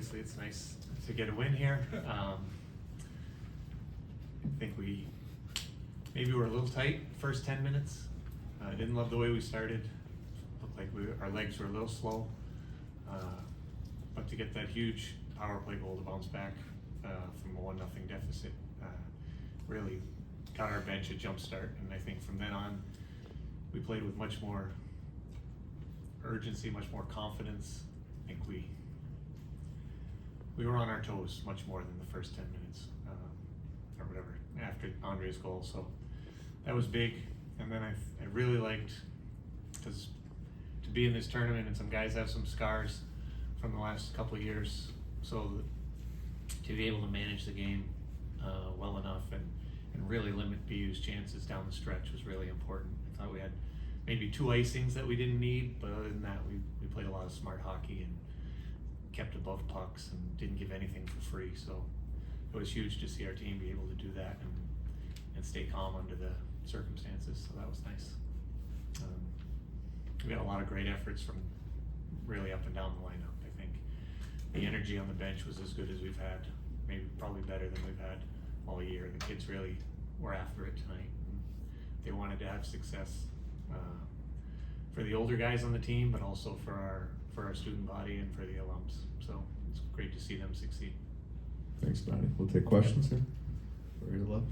obviously it's nice to get a win here. I think maybe we're a little tight first 10 minutes. I didn't love the way we started. Looked like our legs were a little slow. But to get that huge power play goal to bounce back from a 1-0 deficit really got our bench a jump start. And I think from then on, we played with much more urgency, much more confidence. I think we were on our toes much more than the first 10 minutes or whatever after Andre's goal. So that was big. And then I really liked, because to be in this tournament and some guys have some scars from the last couple of years, so to be able to manage the game well enough and really limit BU's chances down the stretch was really important. I thought we had maybe 2 icings that we didn't need, but other than that, we played a lot of smart hockey and kept above pucks and didn't give anything for free. So it was huge to see our team be able to do that and stay calm under the circumstances. So that was nice. We had a lot of great efforts from really up and down the lineup. I think the energy on the bench was as good as we've had, maybe probably better than we've had all year. The kids really were after it tonight. They wanted to have success for the older guys on the team, but also for our student body and for the alums. So it's great to see them succeed. Thanks, Matty. We'll take questions here. Right to left.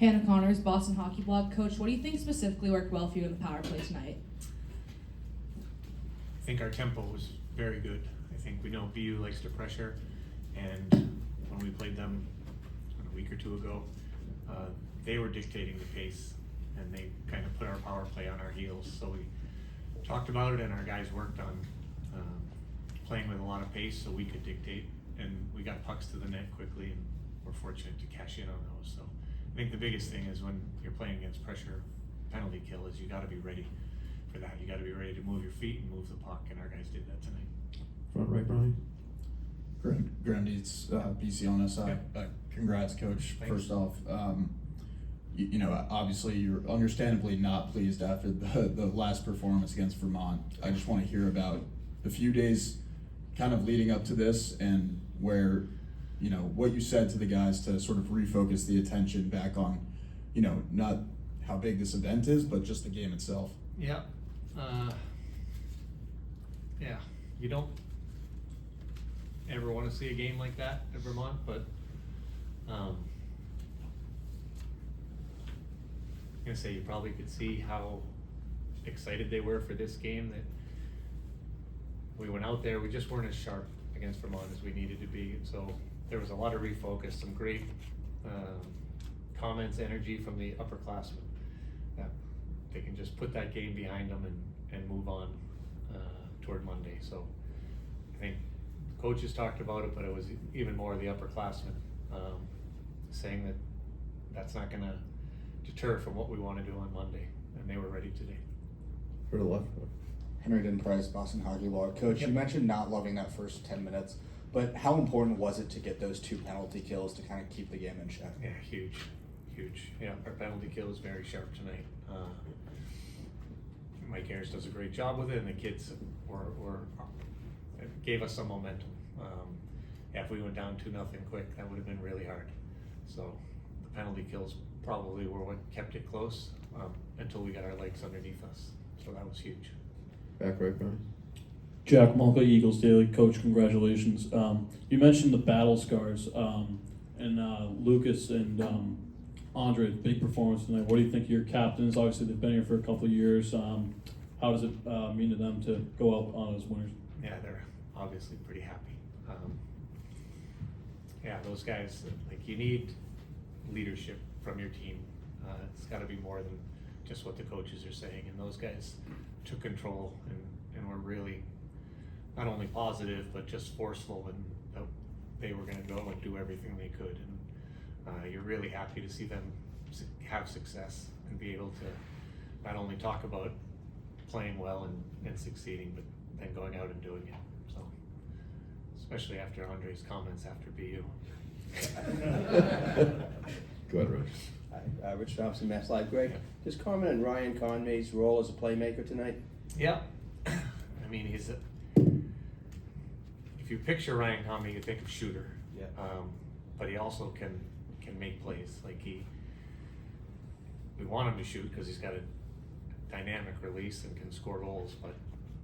Hannah Connors, Boston Hockey Blog. Coach, what do you think specifically worked well for you in the power play tonight? I think our tempo was very good. I think we know BU likes to pressure, and when we played them a week or 2 ago, they were dictating the pace, and they kind of put our power play on our heels. So we talked about it, and our guys worked on playing with a lot of pace so we could dictate, and we got pucks to the net quickly, and we're fortunate to cash in on those. So I think the biggest thing is when you're playing against pressure penalty kill is you got to be ready for that. You got to be ready to move your feet and move the puck, and our guys did that tonight. Front right, Brian. Grandy's BC on us. Congrats, Coach. Thanks. First off, you know, obviously you're understandably not pleased after the last performance against Vermont. I just want to hear about the few days kind of leading up to this and where, you know, what you said to the guys to sort of refocus the attention back on, you know, not how big this event is, but just the game itself. Yeah. Yeah, you don't ever want to see a game like that at Vermont, but I'm gonna say you probably could see how excited they were for this game, that we went out there, we just weren't as sharp against Vermont as we needed to be. So there was a lot of refocus, some great comments, energy from the upperclassmen that they can just put that game behind them and move on toward Monday. So I think coaches talked about it, but it was even more the upperclassmen saying that that's not gonna deter from what we want to do on Monday, and they were ready today. For the left. Henry Price, Boston Hockey Blog. Coach, you mentioned not loving that first 10 minutes, but how important was it to get those 2 penalty kills to kind of keep the game in check? Yeah, huge. Yeah, our penalty kill was very sharp tonight. Mike Ayers does a great job with it, and the kids gave us some momentum. Yeah, if we went down 2-0 quick, that would have been really hard. So the penalty kills probably were what kept it close until we got our legs underneath us. So that was huge. Back right, Brian. Jack Malka, Eagles Daily. Coach, congratulations. You mentioned the battle scars, and Lucas and Andre, big performance tonight. What do you think of your captains? Obviously, they've been here for a couple of years. How does it mean to them to go out on as winners? Yeah, they're obviously pretty happy. Yeah, those guys, like, you need leadership from your team. It's got to be more than just what the coaches are saying, and those guys took control and were really not only positive but just forceful, and they were going to go and do everything they could. And you're really happy to see them have success and be able to not only talk about playing well and succeeding, but then going out and doing it. So, especially after Andre's comments after BU. Go ahead, Rich. Hi, Rich Thompson, Mass Live. Greg, does Carmen and Ryan Conmay's role as a playmaker tonight? Yeah, I mean, if you picture Ryan Comey, you think of shooter. Yeah. But he also can make plays. Like we want him to shoot because he's got a dynamic release and can score goals,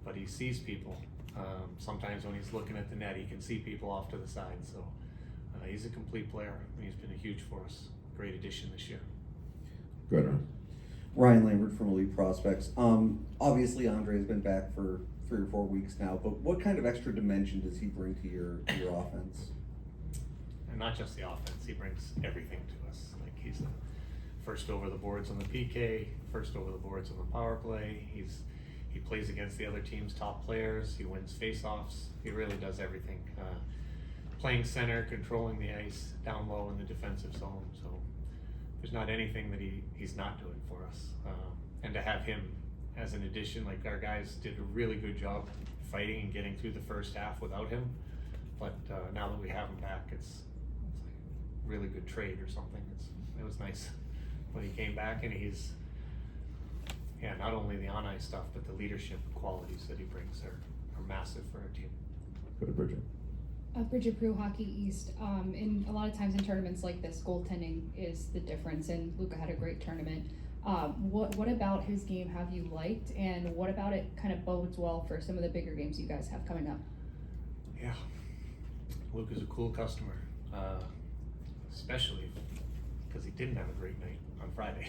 but he sees people. Sometimes when he's looking at the net, he can see people off to the side. So he's a complete player. He's been a huge for us. Great addition this year. Go ahead, Ryan. Ryan Lambert from Elite Prospects. Obviously, Andre has been back for 3 or 4 weeks now, but what kind of extra dimension does he bring to your offense? And not just the offense, he brings everything to us. Like he's the first over the boards on the PK, first over the boards on the power play. He plays against the other team's top players. He wins faceoffs. He really does everything. Playing center, controlling the ice, down low in the defensive zone. So there's not anything that he's not doing for us. And to have him as an addition, like our guys did a really good job fighting and getting through the first half without him. But now that we have him back, it's like a really good trade or something. It was nice when he came back, and he's not only the on ice stuff, but the leadership qualities that he brings are massive for our team. Go to Bridget. Bridget Prue, Hockey East. In a lot of times in tournaments like this, goaltending is the difference, and Luka had a great tournament. What about his game have you liked, and what about it kind of bodes well for some of the bigger games you guys have coming up? Yeah, Luke is a cool customer, especially because he didn't have a great night on Friday.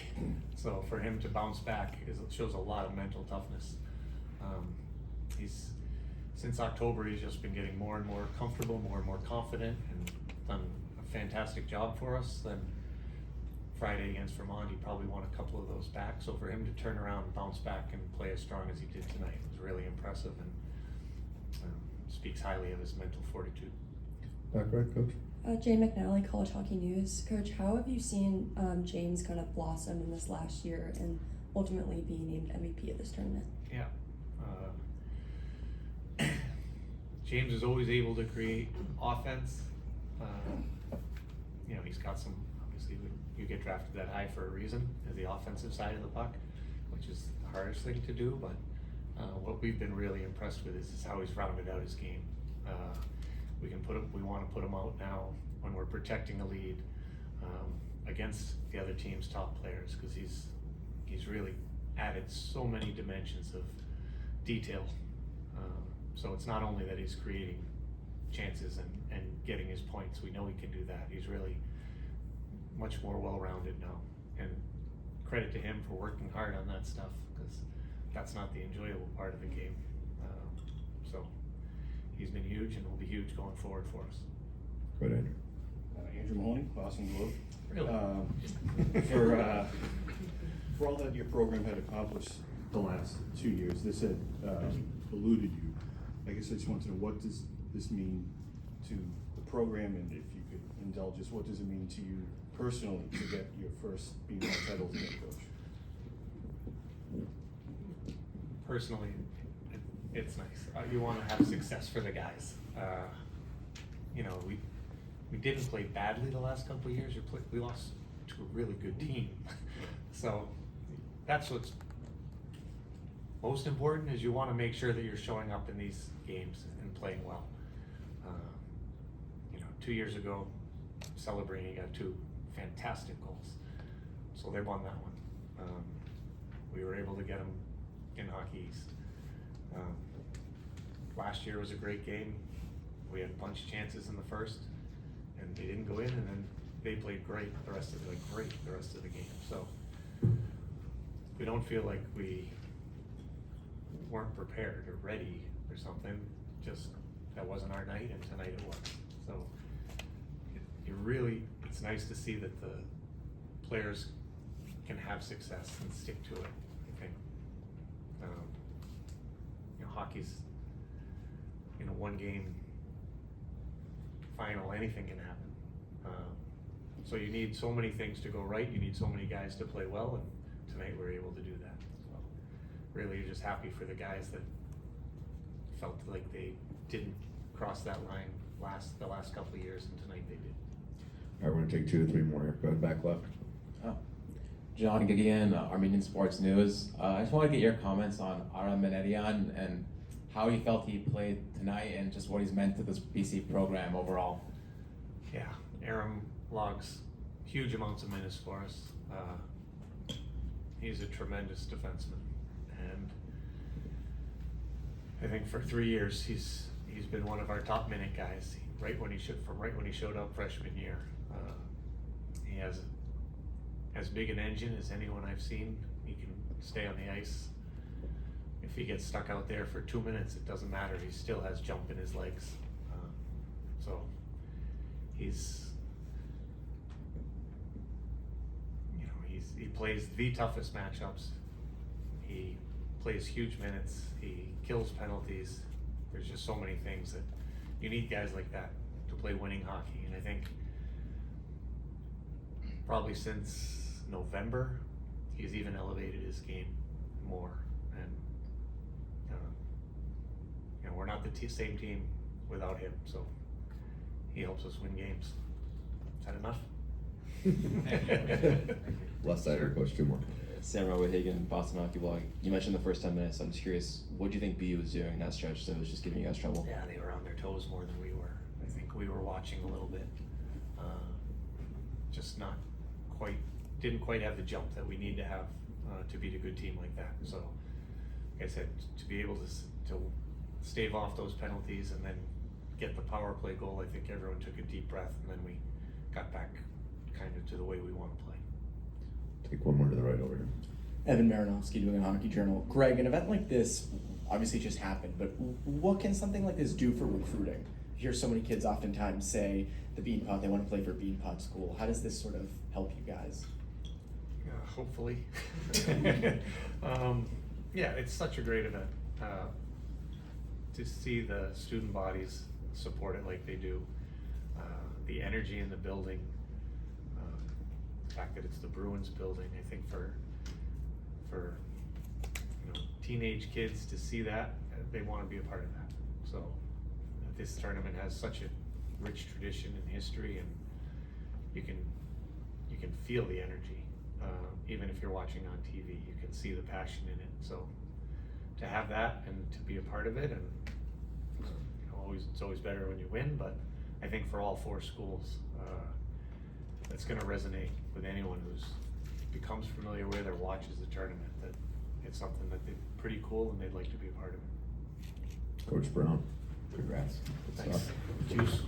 So for him to bounce back shows a lot of mental toughness. Since October, he's just been getting more and more comfortable, more and more confident, and done a fantastic job for us. Then Friday against Vermont, he probably won a couple of those back. So for him to turn around and bounce back and play as strong as he did tonight was really impressive, and speaks highly of his mental fortitude. Back right, Coach. Jay McNally, College Hockey News. Coach, how have you seen James kind of blossom in this last year and ultimately be named MVP of this tournament? Yeah. James is always able to create offense. He's got some, obviously, you get drafted that high for a reason, as the offensive side of the puck, which is the hardest thing to do, but what we've been really impressed with is how he's rounded out his game. We want to put him out now when we're protecting the lead against the other team's top players, because he's really added so many dimensions of detail. So it's not only that he's creating chances and getting his points. We know he can do that. He's really much more well-rounded now, and credit to him for working hard on that stuff, because that's not the enjoyable part of the game. So he's been huge and will be huge going forward for us. Go ahead, Andrew. Andrew Mahoney, Boston Globe. Really? For all that your program had accomplished the last 2 years, this had eluded you. I guess I just want to know, what does this mean to the program, and if you could indulge us, what does it mean to you personally to get your first Beanpot title as head coach? Personally, it's nice. You want to have success for the guys. We didn't play badly the last couple of years. We lost to a really good team. So that's what's most important, is you want to make sure that you're showing up in these games and playing well. 2 years ago, celebrating got 2 fantastic goals. So they won that one. We were able to get them in Hockey East. Last year was a great game. We had a bunch of chances in the first, and they didn't go in, and then they played great the rest of the game. So we don't feel like we weren't prepared or ready or something. Just that wasn't our night, and tonight it was. So it's nice to see that the players can have success and stick to it. I think hockey's one game final, anything can happen. So you need so many things to go right. You need so many guys to play well, and tonight we're able to do that. So really, you're just happy for the guys that felt like they didn't cross that line the last couple of years, and tonight they did. All right, we're gonna take 2 to 3 more here. Go ahead, back left. John Gigian, Armenian Sports News. I just want to get your comments on Aram Menedian and how he felt he played tonight and just what he's meant to this BC program overall. Yeah, Aram logs huge amounts of minutes for us. He's a tremendous defenseman, and I think for 3 years he's been one of our top minute guys. Right when he showed up freshman year, he has as big an engine as anyone I've seen. He can stay on the ice. If he gets stuck out there for 2 minutes, it doesn't matter. He still has jump in his legs. So he plays the toughest matchups. He plays huge minutes. He kills penalties. There's just so many things that you need guys like that to play winning hockey. And I think probably since November, he's even elevated his game more. And we're not the same team without him. So he helps us win games. Is that enough? Left side here, coach, 2 more. Sam Hagen, Boston Hockey Blog. You mentioned the first 10 minutes. I'm just curious, what do you think BU was doing in that stretch that was just giving you guys trouble? Yeah, they were on their toes more than we were. I think we were watching a little bit. Just not quite, didn't quite have the jump that we need to have to beat a good team like that. So, like I said, to be able to stave off those penalties and then get the power play goal, I think everyone took a deep breath, and then we got back kind of to the way we want to play. Take 1 more to the right over here. Evan Marinofsky doing a Hockey Journal. Greg, an event like this obviously just happened, but what can something like this do for recruiting? You hear so many kids oftentimes say the Beanpot, they want to play for Beanpot school. How does this sort of help you guys? Hopefully. Yeah, it's such a great event. To see the student bodies support it like they do, the energy in the building, the fact that it's the Bruins building, I think for teenage kids to see that, they want to be a part of that. So this tournament has such a rich tradition and history, and you can feel the energy. Even if you're watching on TV, you can see the passion in it. So to have that and to be a part of it, and it's always better when you win, but I think for all 4 schools, it's going to resonate with anyone who's becomes familiar with or watches the tournament, that it's something that they're pretty cool and they'd like to be a part of it. Coach Brown, congrats. Good Thanks. stuff. Juice.